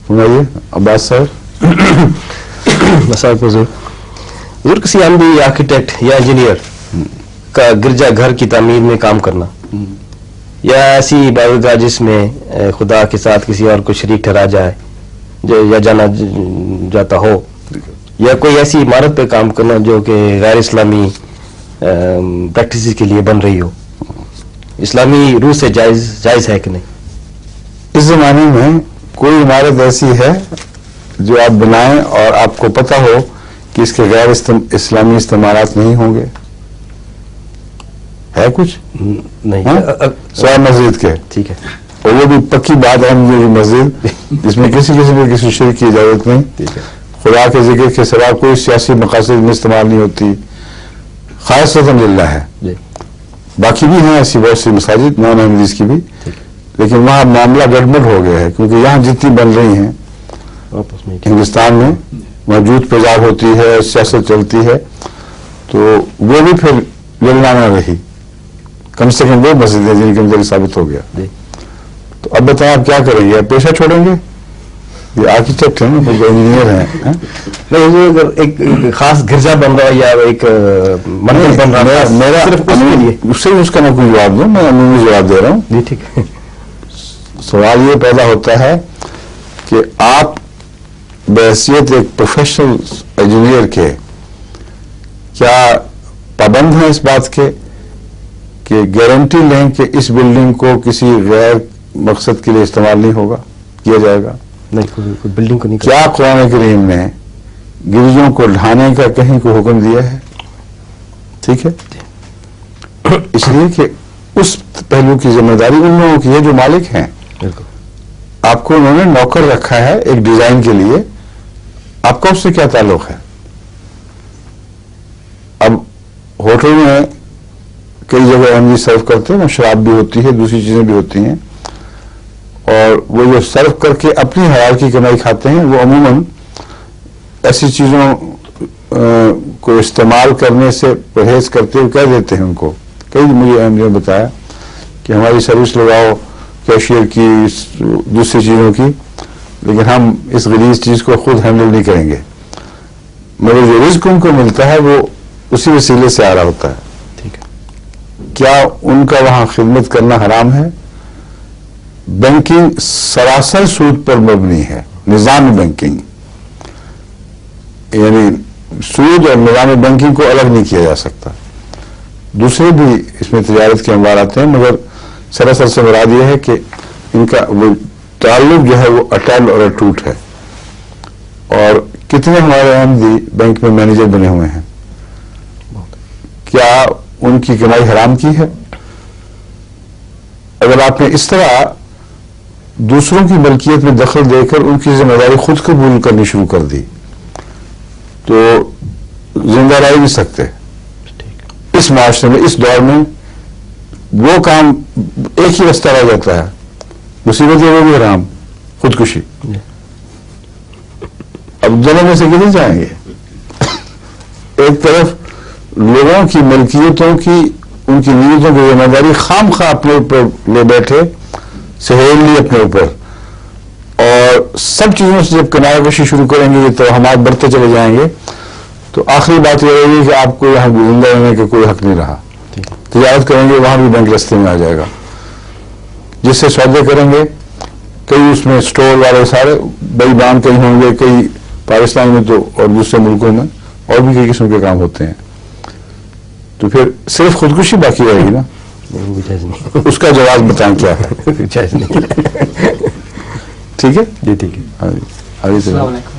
سنائیے عباس صاحب. مساء حضور. حضور کسی عملی آرکیٹیکٹ یا انجینئر کا گرجا گھر کی تعمیر میں کام کرنا یا ایسی عبادتگاہ جس میں خدا کے ساتھ کسی اور کو شریک ٹھہرا جائے یا جانا جاتا ہو، یا کوئی ایسی عمارت پہ کام کرنا جو کہ غیر اسلامی پریکٹسز کے لیے بن رہی ہو، اسلامی روح سے جائز ہے کہ نہیں؟ اس زمانے میں کوئی عمارت ایسی ہے جو آپ بنائیں اور آپ کو پتہ ہو کہ اس کے غیر اسلامی استعمالات نہیں ہوں گے؟ ہے کچھ نہیں سوائے مسجد کے. ٹھیک ہے. اور وہ بھی پکی بات ہے مسجد جس میں کسی قسم کی کسی شرک کی اجازت نہیں. خدا کے ذکر کے سوا کوئی سیاسی مقاصد میں استعمال نہیں ہوتی، خالصتاً للہ ہے. باقی بھی ہیں ایسی بہت سی مساجد نان احمدیز کی بھی، لیکن وہاں معاملہ گڑبڑ ہو گیا ہے کیونکہ یہاں جتنی بن رہی ہیں ہندوستان میں موجود تیزاب ہوتی ہے، سیاست چلتی ہے، تو وہ بھی پھر للہ نہ رہی. کم سے کم وہ مسجدیں جن کے اندر ثابت ہو گیا. تو اب بتائیں آپ کیا کریں گے؟ آپ پیشہ چھوڑیں گے؟ یہ آرکیٹیکٹ ہیں نا، انجینئر ہیں. نہیں، اگر ایک خاص گرجا بن رہا ہے یا ایک مندر بن رہا ہے، میرا صرف اس کے لیے اس سے اس کا میں کوئی جواب دوں، میں عمومی جواب دے رہا ہوں. جی ٹھیک ہے. سوال یہ پیدا ہوتا ہے کہ آپ بحیثیت ایک پروفیشنل انجینئر کے کیا پابند ہیں اس بات کے کہ گارنٹی لیں کہ اس بلڈنگ کو کسی غیر مقصد کے لیے استعمال نہیں ہوگا، کیا جائے گا؟ نہیں، کوئی بلڈنگ کو نہیں. کیا قرآن کریم نے گرجوں کو ڈھانے کا کہیں کو حکم دیا ہے؟ ٹھیک ہے. اس لیے کہ اس پہلو کی ذمہ داری ان لوگوں کی ہے جو مالک ہیں. آپ کو انہوں نے نوکر رکھا ہے ایک ڈیزائن کے لیے، آپ کا اس سے کیا تعلق ہے؟ اب ہوٹل میں کئی جگہ احمدی سرو کرتے ہیں، وہ شراب بھی ہوتی ہے، دوسری چیزیں بھی ہوتی ہیں، اور وہ جو سرو کر کے اپنی حلال کی کمائی کھاتے ہیں وہ عموماً ایسی چیزوں کو استعمال کرنے سے پرہیز کرتے ہوئے کہہ دیتے ہیں ان کو. کئی مجھے احمدیوں نے بتایا کہ ہماری سروس لگاؤ کیشیئر کی، دوسری چیزوں کی، لیکن ہم اس غلیظ چیز کو خود ہینڈل نہیں کریں گے. مگر جو رزق ان کو ملتا ہے وہ اسی وسیلے سے آ رہا ہوتا ہے. کیا ان کا وہاں خدمت کرنا حرام ہے؟ بینکنگ سراسر سود پر مبنی ہے، نظام بینکنگ، یعنی سود اور نظام بینکنگ کو الگ نہیں کیا جا سکتا. دوسرے بھی اس میں تجارت کے انوار آتے ہیں، مگر سراسر سے مراد یہ ہے کہ ان کا وہ تعلق جو ہے وہ اٹل اور اٹوٹ ہے. اور کتنے ہمارے احمدی بینک میں مینیجر بنے ہوئے ہیں، کیا ان کی کمائی حرام کی ہے؟ اگر آپ نے اس طرح دوسروں کی ملکیت میں دخل دے کر ان کی ذمہ داری خود قبول کرنی شروع کر دی تو زندہ رہ نہیں سکتے. اس معاشرے میں، اس دور میں وہ کام ایک ہی رستہ رہ جاتا ہے، مصیبت وہ بھی حرام، خودکشی. اب دونوں میں سے کدھر جائیں گے؟ ایک طرف لوگوں کی ملکیتوں کی، ان کی نیتوں کی ذمہ داری خام خواہ اپنے اوپر لے بیٹھے، سہیل لی اپنے اوپر، اور سب چیزوں سے جب کنارہ کشی شروع کریں گے تو ہمارے بڑھتے چلے جائیں گے، تو آخری بات یہ رہے گی کہ آپ کو یہاں زندہ رہنے کا کوئی حق نہیں رہا. تجارت کریں گے وہاں بھی بینک رستے میں آ جائے گا. جس سے سودے کریں گے کئی اس میں سٹور والے سارے بئی بان کہیں ہوں گے، کئی پاکستان میں تو اور دوسرے ملکوں میں اور بھی کئی قسم کے کام ہوتے ہیں. تو پھر صرف خودکشی باقی رہے گی نا. اس کا جواز بتائیں کیا ہے؟ ٹھیک ہے. جی ٹھیک ہے. السلام علیکم.